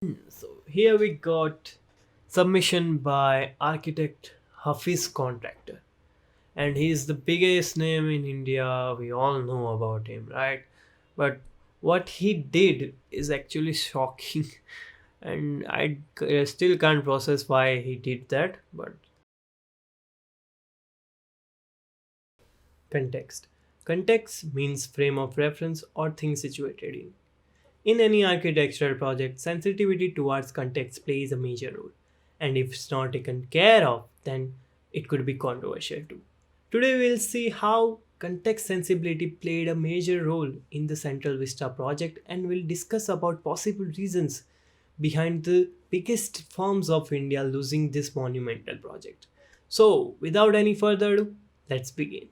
So here we got submission by architect Hafeez Contractor, and he's the biggest name in India. We all know about him, right? But what he did is actually shocking, and I still can't process why he did that. But context. Context means frame of reference or thing situated in. In any architectural project, sensitivity towards context plays a major role, and if it's not taken care of, then it could be controversial too. Today, we'll see how context sensibility played a major role in the Central Vista project, and we'll discuss about possible reasons behind the biggest firms of India losing this monumental project. So, without any further ado, let's begin.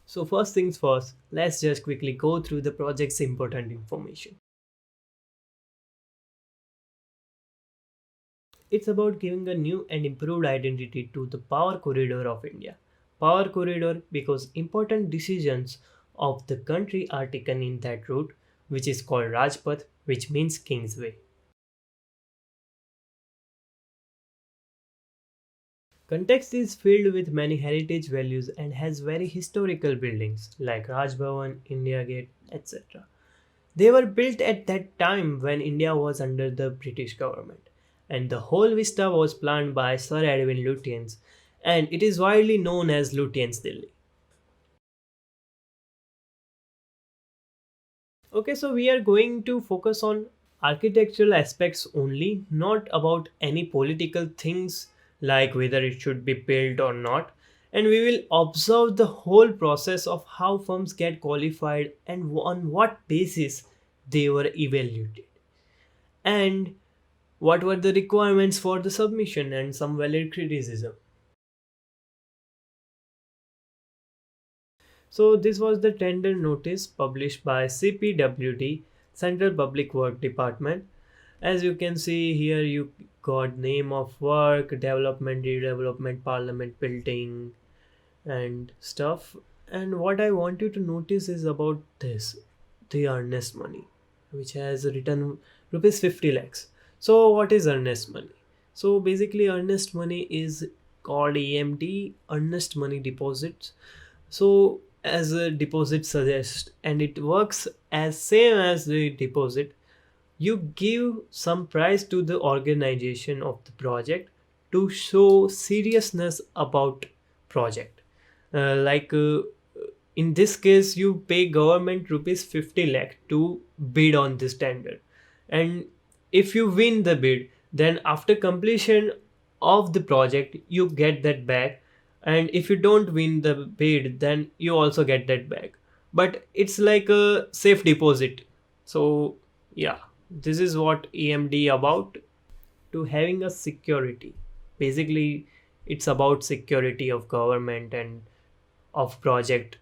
So first things first, let's just quickly go through the project's important information. It's about giving a new and improved identity to the power corridor of India. Power corridor because important decisions of the country are taken in that route, which is called Rajpath, which means Kingsway. Context is filled with many heritage values and has very historical buildings like Raj Bhavan, India Gate, etc. They were built at that time when India was under the British government, and the whole vista was planned by Sir Edwin Lutyens, and it is widely known as Lutyens Delhi. Okay, so we are going to focus on architectural aspects only, not about any political things like whether it should be built or not. And we will observe the whole process of how firms get qualified and on what basis they were evaluated. And what were the requirements for the submission and some valid criticism. So this was the tender notice published by CPWD, Central Public Work Department. As you can see here, you got name of work, development, redevelopment, parliament building, and stuff. And what I want you to notice is about this, the earnest money, which has written rupees 50 lakhs. So what is earnest money? So basically earnest money is called EMD, earnest money deposits. So as a deposit suggests, and it works as same as the deposit, you give some price to the organization of the project to show seriousness about project. Like in this case, you pay government rupees 50 lakh to bid on this tender, and if you win the bid, then after completion of the project you get that back, and if you don't win the bid then you also get that back, but it's like a safe deposit. So yeah, this is what EMD about, to having a security. Basically it's about security of government and of project.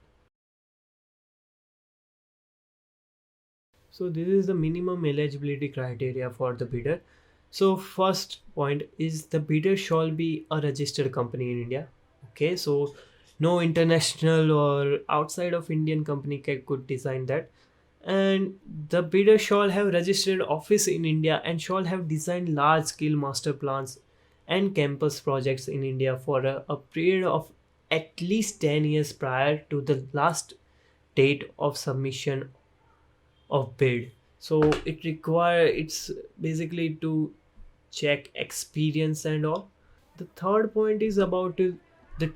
So this is the minimum eligibility criteria for the bidder. So first point is the bidder shall be a registered company in India. Okay, so no international or outside of Indian company could design that. And the bidder shall have registered office in India and shall have designed large scale master plans and campus projects in India for a period of at least 10 years prior to the last date of submission of bid. So it's basically to check experience and all. The third point is about the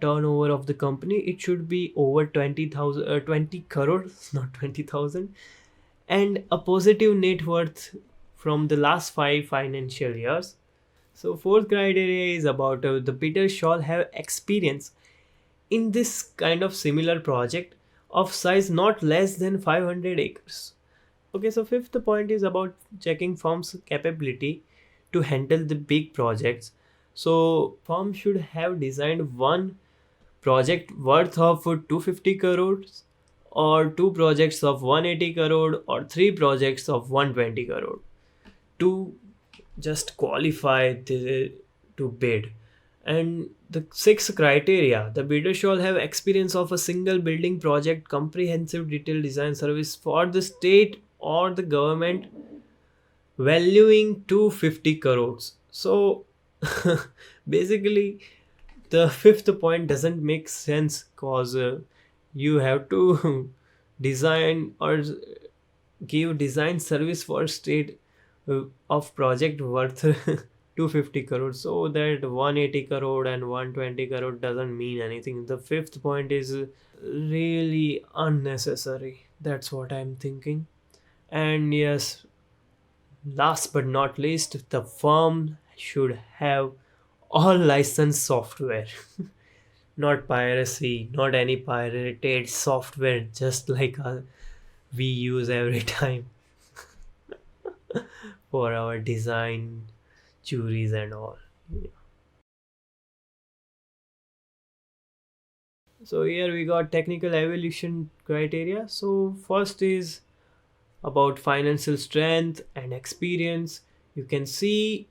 turnover of the company. It should be over 20,000 20 crores not 20,000, and a positive net worth from the last 5 financial years. So fourth criteria is about the bidder shall have experience in this kind of similar project of size not less than 500 acres. Okay, so fifth point is about checking firm's capability to handle the big projects. So firm should have designed one project worth of 250 crores, or two projects of 180 crore, or three projects of 120 crore to just qualify to bid. And the sixth criteria, the bidder shall have experience of a single building project, comprehensive detailed design service for the state or the government valuing 250 crores. So basically, the fifth point doesn't make sense because you have to design or give design service for state of project worth 250 crores, so that 180 crore and 120 crore doesn't mean anything. The fifth point is really unnecessary. That's what I'm thinking. And yes, last but not least, the firm should have all licensed software. Not piracy, not any pirated software, just like we use every time for our design juries and all. So here we got technical evaluation criteria. So first is about financial strength and experience. You can see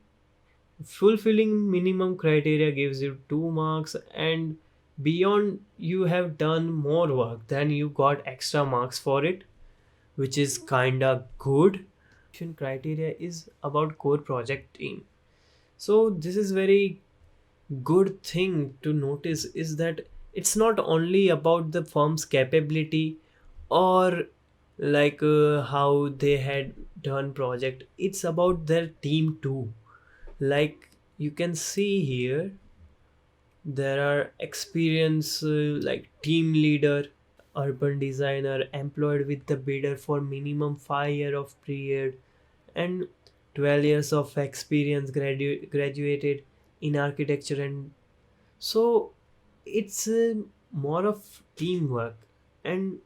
fulfilling minimum criteria gives you 2 marks, and beyond you have done more work, then you got extra marks for it, which is kinda good. Criteria is about core project team. So this is very good thing to notice, is that it's not only about the firm's capability or how they had done project, it's about their team too. Like you can see here, there are experience like team leader, urban designer employed with the bidder for minimum 5 year of period, and 12 years of experience, graduated in architecture. And so it's more of teamwork. And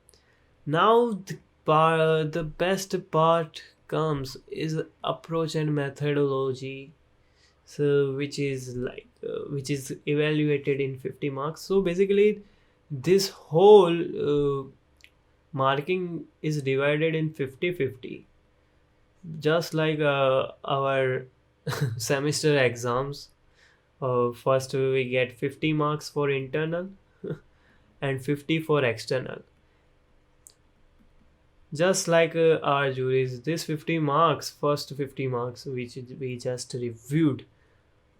now the best part comes is approach and methodology, so which is evaluated in 50 marks. So basically this whole marking is divided in 50-50, just like our semester exams. First we get 50 marks for internal and 50 for external. Just like our juries, this 50 marks, first 50 marks which we just reviewed,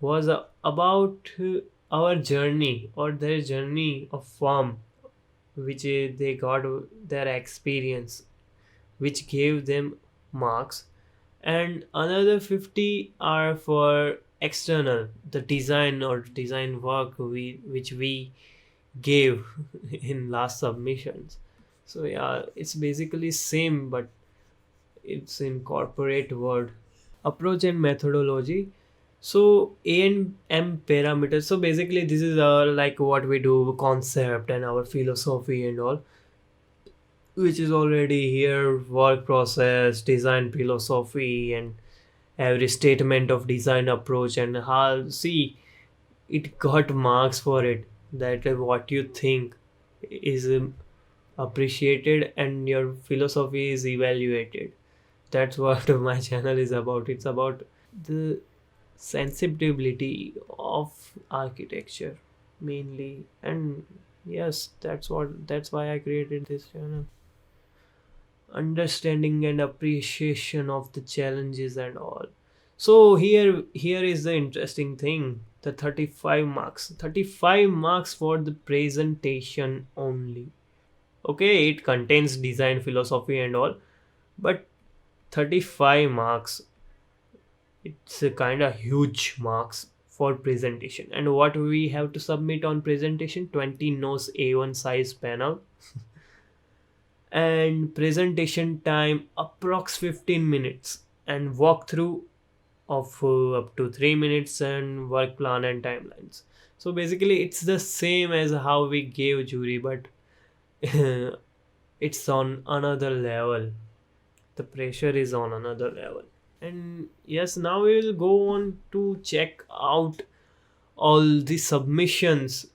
was about our journey or their journey of farm, which they got their experience, which gave them marks. And another 50 are for external, the design or design work which we gave in last submissions. So yeah, it's basically same, but it's in corporate word. Approach and methodology. So A and M parameters. So basically this is like what we do, concept and our philosophy and all, which is already here, work process, design philosophy, and every statement of design approach. And how, see, it got marks for it, that what you think is appreciated and your philosophy is evaluated. That's what my channel is about. It's about the sensibility of architecture mainly. And yes, that's why I created this channel. Understanding and appreciation of the challenges and all. So here is the interesting thing, the 35 marks for the presentation only. Okay, it contains design philosophy and all, but 35 marks, it's a kind of huge marks for presentation. And what we have to submit on presentation, 20 nose A1 size panel, and presentation time approx 15 minutes, and walkthrough of up to 3 minutes, and work plan and timelines. So basically it's the same as how we gave jury, but it's on another level. The pressure is on another level. And yes, now we will go on to check out all the submissions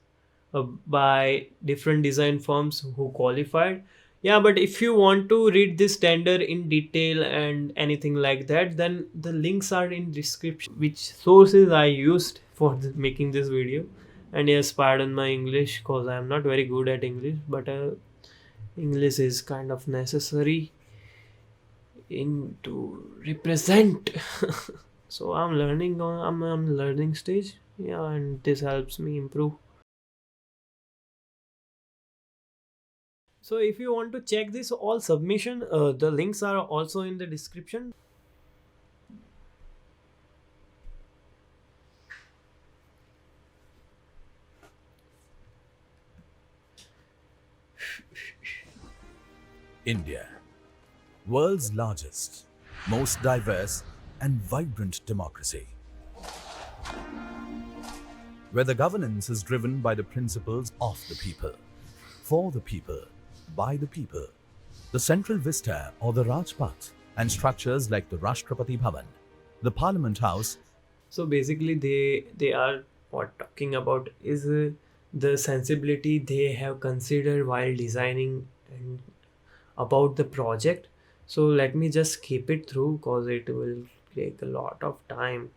by different design firms who qualified. Yeah, but if you want to read this tender in detail and anything like that, then the links are in description, which sources I used for making this video. And yes, pardon my English because I am not very good at English, but English is kind of necessary in to represent. So I'm learning I'm learning stage. Yeah, and this helps me improve. So if you want to check this all submission, the links are also in the description. India, world's largest, most diverse and vibrant democracy, where the governance is driven by the principles of the people, for the people, by the people. The central vista or the Rajpath and structures like the Rashtrapati Bhavan, the Parliament House. So basically, they are what talking about is the sensibility they have considered while designing and about the project. So let me just skip it through because it will take a lot of time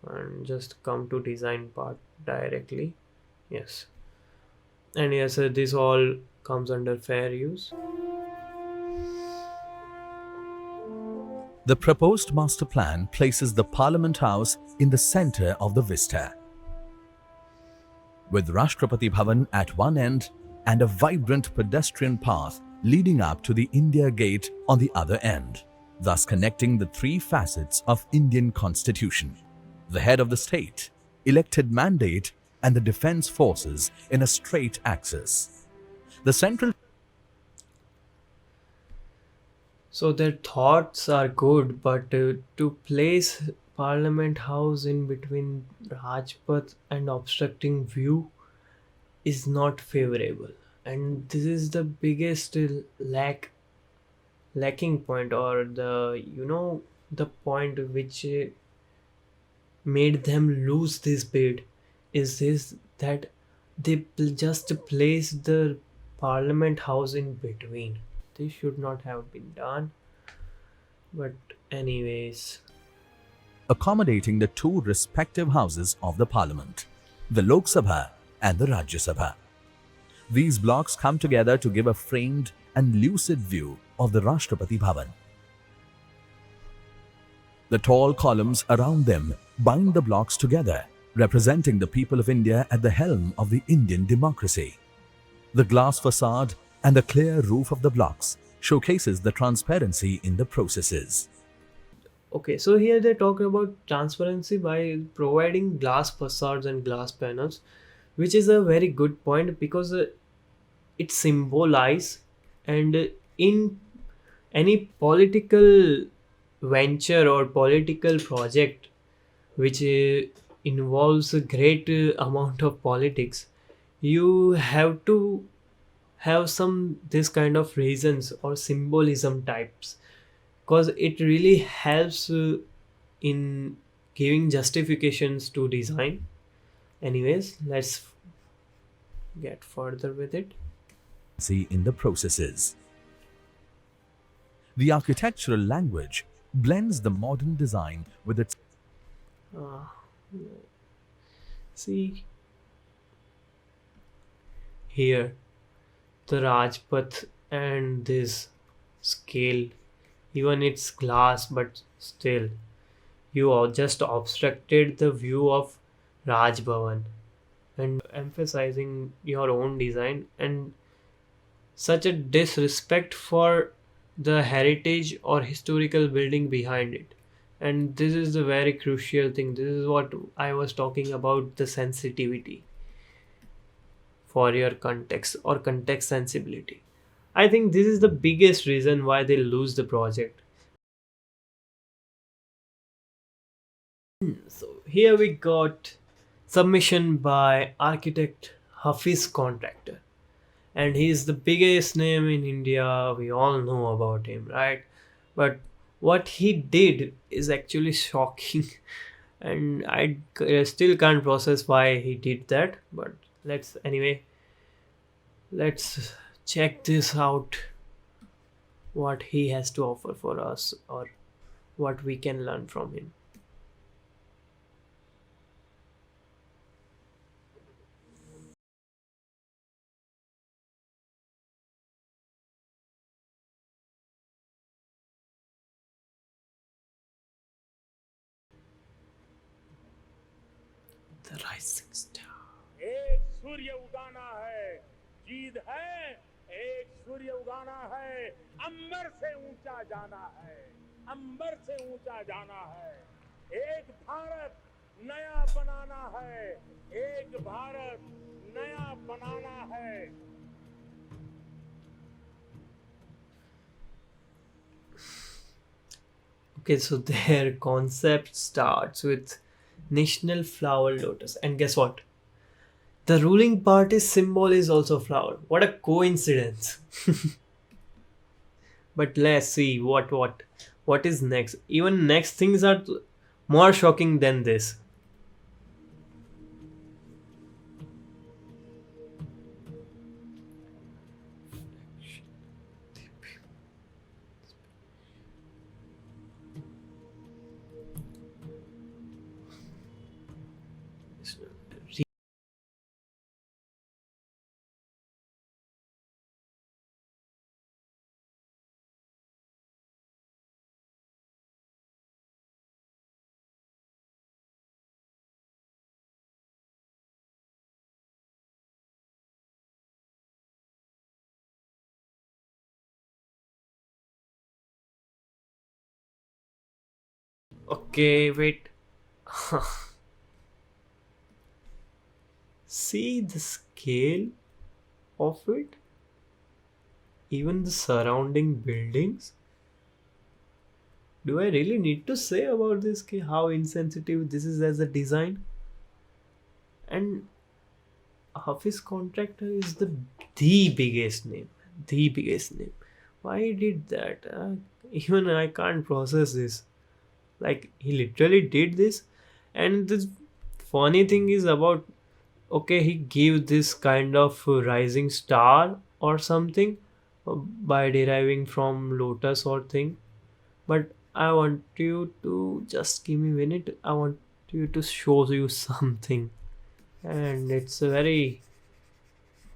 and just come to design part directly. Yes, and yes, this all comes under fair use. The proposed master plan places the Parliament House in the center of the vista, with Rashtrapati Bhavan at one end and a vibrant pedestrian path leading up to the India Gate on the other end, thus connecting the three facets of Indian Constitution: the head of the state, elected mandate, and the defense forces in a straight axis. The central So their thoughts are good, but to place Parliament House in between Rajpath and obstructing view is not favorable, and this is the biggest lacking point, or the point which made them lose this bid is this that they just placed the Parliament House in between. This should not have been done, but anyways. accommodating the two respective houses of the Parliament, the Lok Sabha and the Rajya Sabha. These blocks come together to give a framed and lucid view of the Rashtrapati Bhavan. The tall columns around them bind the blocks together, representing the people of India at the helm of the Indian democracy. The glass facade and the clear roof of the blocks showcases the transparency in the processes. Okay, so here they talk about transparency by providing glass facades and glass panels, which is a very good point because it symbolize and in any political venture or political project which involves a great amount of politics, you have to have some this kind of reasons or symbolism types because it really helps in giving justifications to design. Anyways, let's get further with it. See in the processes. The architectural language blends the modern design with its See here the Rajpath and this scale, even it's glass, but still you are just obstructed the view of Raj Bhavan and emphasizing your own design and such a disrespect for the heritage or historical building behind it. And this is the very crucial thing. This is what I was talking about, the sensitivity for your context or context sensibility. I think this is the biggest reason why they lose the project. So here we got submission by architect Hafeez contractor, and he's the biggest name in India. We all know about him, right? But what he did is actually shocking, and I still can't process why he did that. But let's check this out. What he has to offer for us, or what we can learn from him. The rising star. एक सूर्य उगाना है, जीत है, एक सूर्य उगाना है, अंबर से ऊंचा जाना है, अंबर से ऊंचा जाना है, एक भारत नया बनाना है, एक भारत नया बनाना है. Okay, so their concept starts with national flower lotus, and guess what? The ruling party's symbol is also flower. What a coincidence! But let's see what is next. Even next things are more shocking than this. Okay, wait. See the scale of it? Even the surrounding buildings? Do I really need to say about this? How insensitive this is as a design? And Hafeez contractor is the biggest name. The biggest name. Why he did that? Even I can't process this. Like he literally did this, and the funny thing is about okay, he gave this kind of rising star or something by deriving from lotus or thing. But I want you to just give me a minute. I want you to show you something, and it's very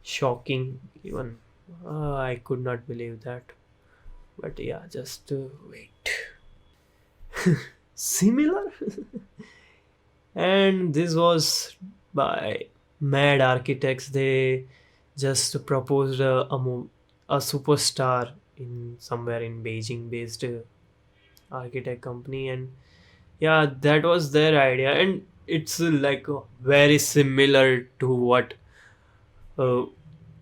shocking. Even I could not believe that. But yeah, just wait. Similar, and this was by mad architects. They just proposed a superstar in somewhere in Beijing based architect company, and yeah, that was their idea, and it's like very similar to what uh,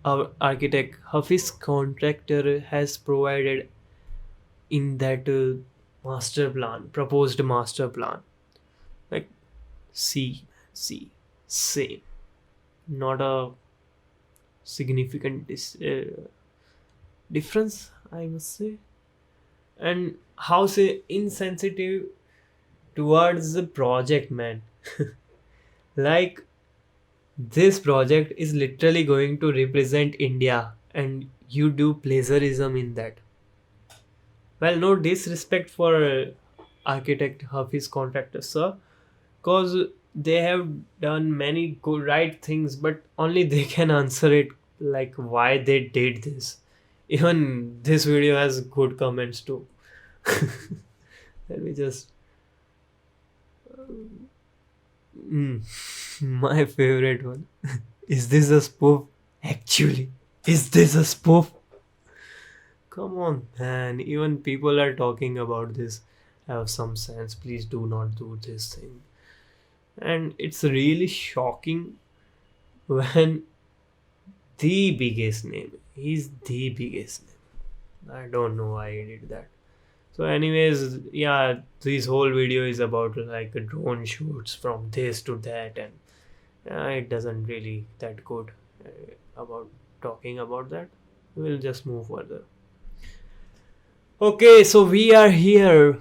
our architect Hafeez contractor has provided in that master plan, proposed master plan. Like, see, same, not a significant difference, I must say. And how say insensitive towards the project, man. Like, this project is literally going to represent India, and you do plagiarism in that. Well, no disrespect for architect Hafeez contractor, sir, because they have done many good right things, but only they can answer it like why they did this. Even this video has good comments too. Let me just. Mm, my favorite one. Is this a spoof? Actually, is this a spoof? Come on, man. Even people are talking about this. Have some sense. Please do not do this thing. And it's really shocking when the biggest name, he's the biggest name. I don't know why he did that. So, anyways, yeah, this whole video is about like drone shoots from this to that, and it doesn't really that good about talking about that. We'll just move further. Okay, so we are here,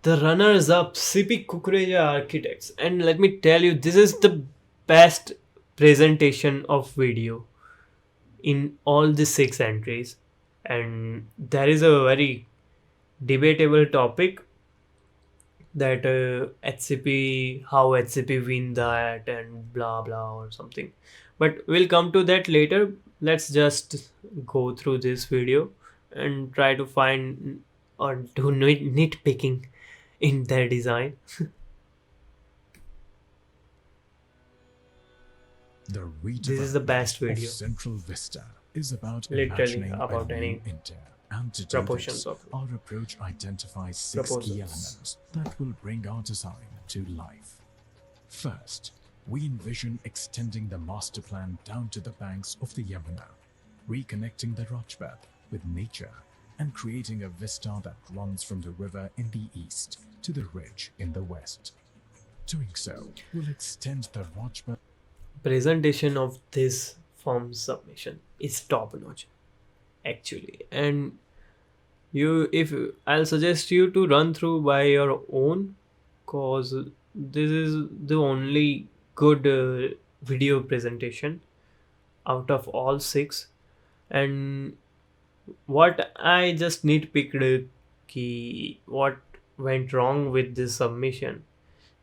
the runners up CP Kukrejja architects, and let me tell you, this is the best presentation of video in all the 6 entries, and there is a very debatable topic that HCP, how HCP win that and blah blah or something, but we'll come to that later. Let's just go through this video and try to find or do nitpicking in their design. The This is the best redevelopment of video, Central Vista is about literally, imagining a about new any India. And to do proportions this, of our approach identifies 6 key proposals. elements that will bring our design to life. First, we envision extending the master plan down to the banks of the Yamuna, reconnecting the Rajpath with nature and creating a vista that runs from the river in the east to the ridge in the west. Doing so will extend the Rajpath. Presentation of this form submission is top notch, actually, and if I'll suggest you to run through by your own, cause this is the only good video presentation out of all six. And what I just nitpicked, what went wrong with this submission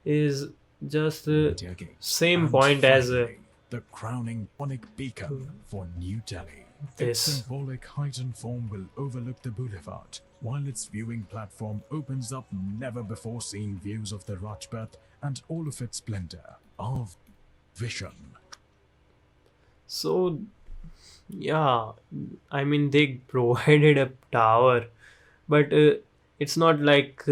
is just the India Gate. same And point as finally, the crowning iconic beacon for New Delhi. Its this. symbolic heightened form will overlook the boulevard, while its viewing platform opens up never-before-seen views of the Rajpath and all of its splendor. Our vision. So, yeah, I mean, they provided a tower, but it's not like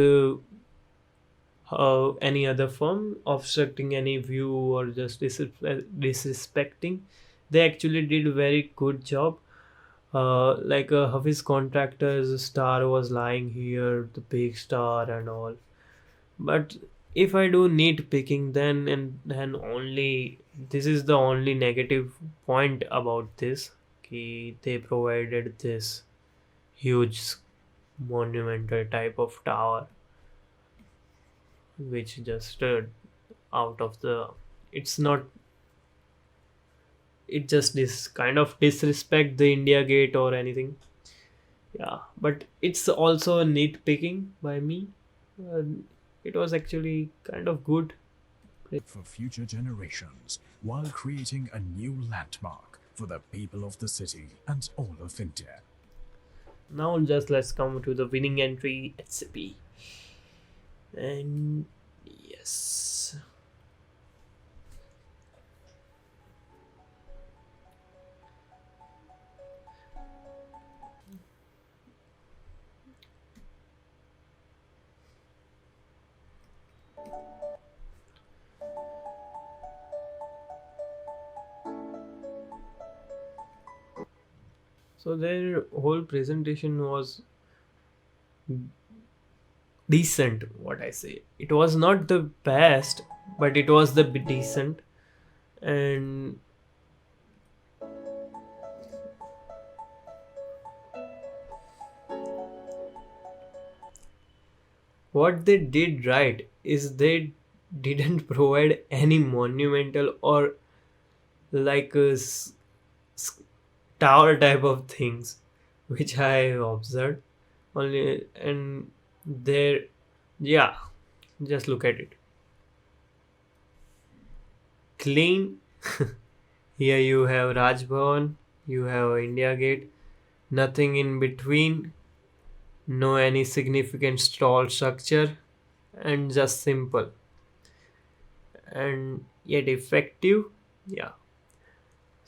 any other firm obstructing any view or just disrespecting. They actually did a very good job. Like Hafeez contractor's star was lying here, the big star and all. But if I do nitpicking, then only this is the only negative point about this. They provided this huge monumental type of tower, which just out of the. It's not. It just this kind of disrespect the India Gate or anything. Yeah, but it's also nitpicking by me. Uh, it was actually kind of good. For future generations, while creating a new landmark for the people of the city and all of India. Now just let's come to the winning entry HCP. And yes. So their whole presentation was decent, what I say. It was not the best, but it was the decent. And what they did right is they didn't provide any monumental or like s- tower type of things, which I observed only. And there, yeah, just look at it, clean. Here you have Raj Bhavan, you have India Gate, nothing in between, no any significant stall structure, and just simple and yet effective. Yeah.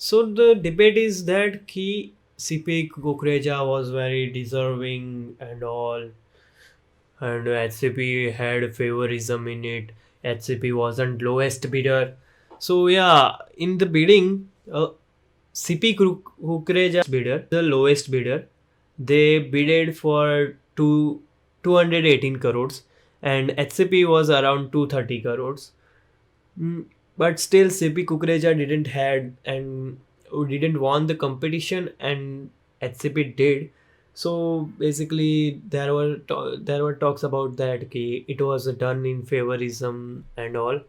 So the debate is that key CP Kukrejja was very deserving and all, and HCP had favorism in it. HCP wasn't lowest bidder. So yeah, in the bidding, CP Kukrejja bidder, the lowest bidder, they bidded for 218 crores, and HCP was around 230 crores. Mm, but still, CP Kukrejja didn't won the competition, and HCP did. So basically, there were talks about that it was done in favorism and all.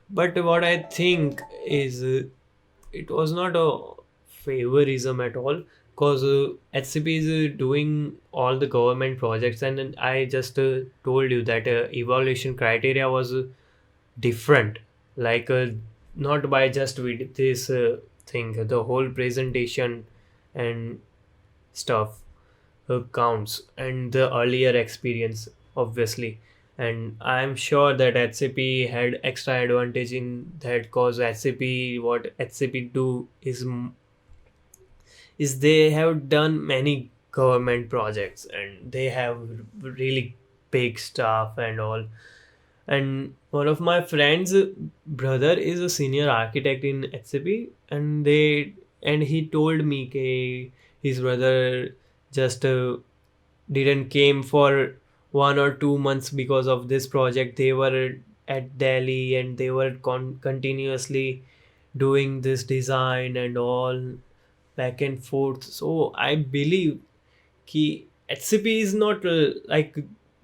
But what I think is it was not a favorism at all, because HCP is doing all the government projects, and then I just told you that evaluation criteria was different, like not by just with this thing, the whole presentation and stuff counts, and the earlier experience, obviously. and I'm sure that HCP had extra advantage in that, cause what HCP do is they have done many government projects and they have really big staff and all. And one of my friends brother is a senior architect in HCP, and he told me his brother just didn't came for 1 or 2 months because of this project. They were at Delhi and they were continuously doing this design and all, back and forth. So I believe कि HCP is not like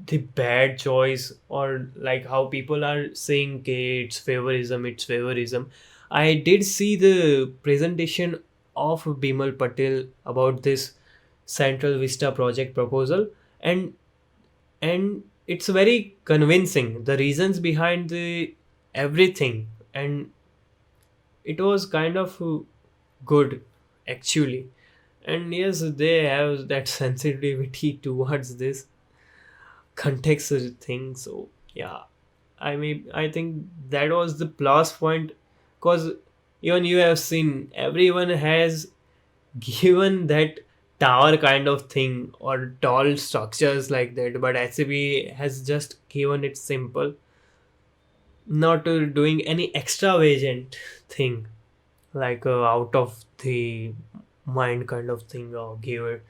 the bad choice, or like how people are saying कि it's favorism. I did see the presentation of Bimal Patel about this Central Vista project proposal, and it's very convincing, the reasons behind the everything, and it was kind of good actually. And yes, they have that sensitivity towards this context thing. So yeah, I think that was the plus point, because even you have seen everyone has given that tower kind of thing or tall structures like that, but SCP has just given it simple, not doing any extravagant thing, like out of the mind kind of thing, or gave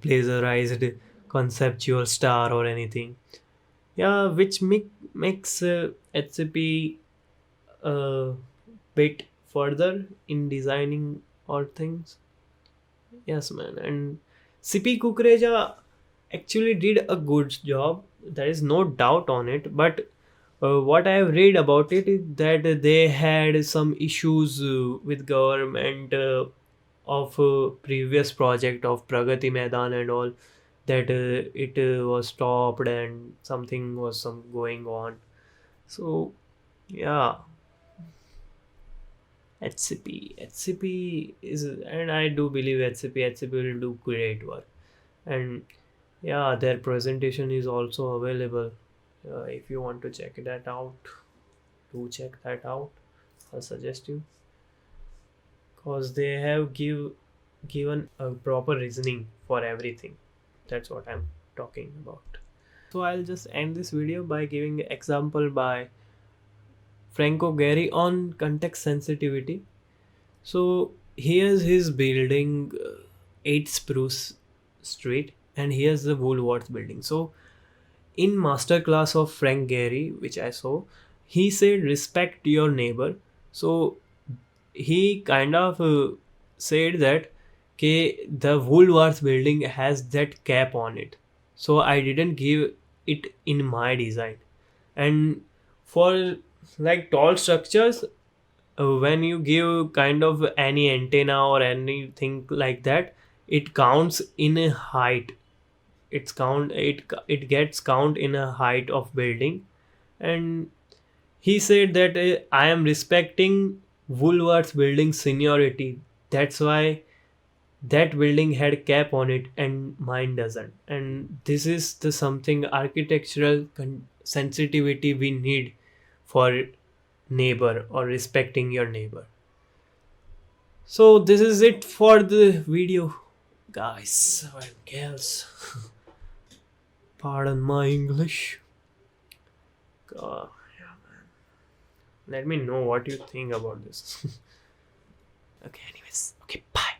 plagiarized conceptual star or anything. Yeah, which makes HCP a bit further in designing all things. Yes, man. And CP Kukrejja actually did a good job. There is no doubt on it. But what I have read about it is that they had some issues with government of previous project of Pragati Maidan and all, that it was stopped and something was some going on. So yeah, HCP is, and I do believe HCP will do great work. And yeah, their presentation is also available. If you want to check that out, do check that out. I suggest you, because they have given a proper reasoning for everything. That's what I'm talking about. So I'll just end this video by giving an example by Franco Gehry on context sensitivity. So here's his building, 8 Spruce Street, and here's the Woolworth building. So in masterclass of Frank Gehry, which I saw, he said respect your neighbor. So he kind of said that the Woolworth building has that cap on it, so I didn't give it in my design. And for like tall structures, when you give kind of any antenna or anything like that, it counts in a height. It gets count in a height of building. And he said that I am respecting Woolworth's building seniority. That's why that building had cap on it and mine doesn't. And this is the something architectural sensitivity we need for neighbor, or respecting your neighbor. So this is it for the video, guys and girls. Pardon my English. God, yeah, man. Let me know what you think about this. Okay, anyways. Okay, bye.